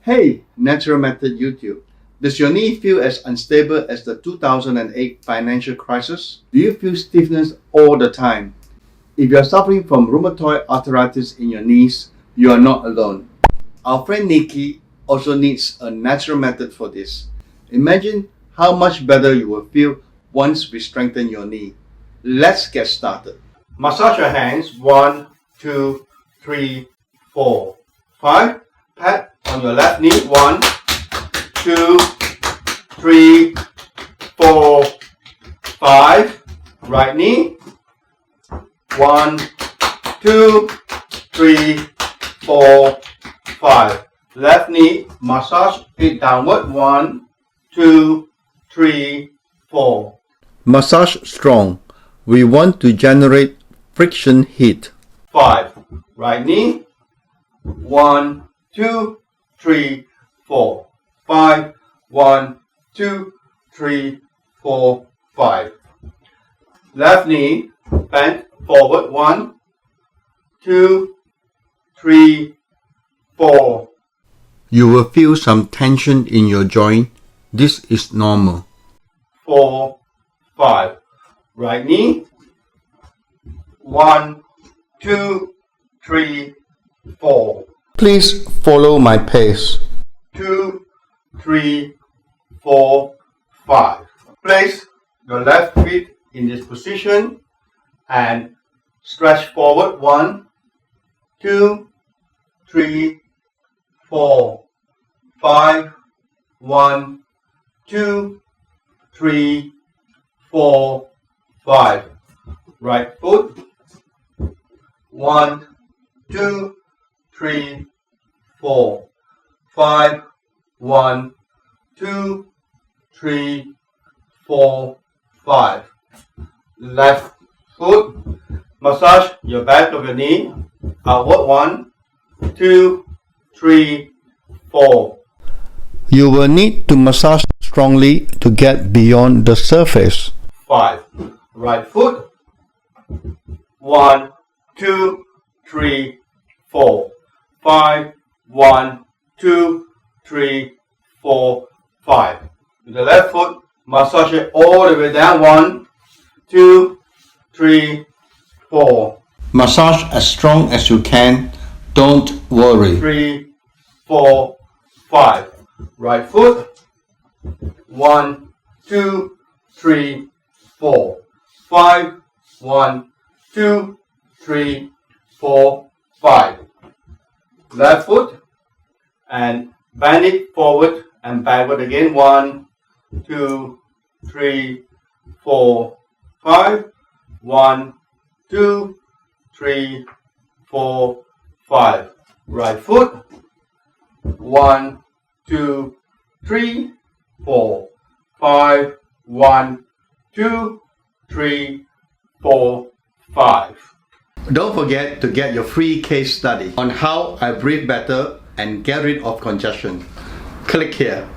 Hey, Natural Method YouTube. Does your knee feel as unstable as the 2008 financial crisis? Do you feel stiffness all the time? If you are suffering from rheumatoid arthritis in your knees, you are not alone. Our friend Nikki also needs a natural method for this. Imagine how much better you will feel once we strengthen your knee. Let's get started. Massage your hands. 1, 2, 3, 4, 5. Pat on your left knee. 1, 2, 3, 4, 5. Right knee. 1, 2, 3, 4, 5. Left knee. Massage it downward. 1, 2, 3, 4. Massage strong. We want to generate friction heat. 5. Right knee. 1, 2, 3, 4, 5. 1, 2, 3, 4, 5. Left knee. Bend forward. 1, 2, 3, 4. You will feel some tension in your joint. This is normal. 4, 5. Right knee. 1, 2, 3, 4. Please follow my pace. 2, 3, 4, 5. Place your left feet in this position and stretch forward. 1, 2, 3, 4, 5. 1, 2, 3, 4, 5. Right foot. 1, 2, 3, 4, 5. 1, 2, 3, 4, 5. Left foot. Massage your back of your knee. Outward. 1, 2, 3, 4. You will need to massage strongly to get beyond the surface. 5. Right foot. 1, 2, 3, 4, 5. 1, 2, 3, 4, 5. With the left foot, massage it all the way down. 1, 2, 3, 4. Massage as strong as you can. Don't worry. 3, 4, 5. Right foot. 1, 2, 3, 4, 5. 1, 2, 3, 4, 5. Left foot and bend it forward and backward again. 1, 2, 3, 4, 5. 1, 2, 3, 4, 5. Right foot. 1, 2, 3, 4, 5. 1, 2, 3, 4, 5. Don't forget to get your free case study on how I breathe better and get rid of congestion. Click here.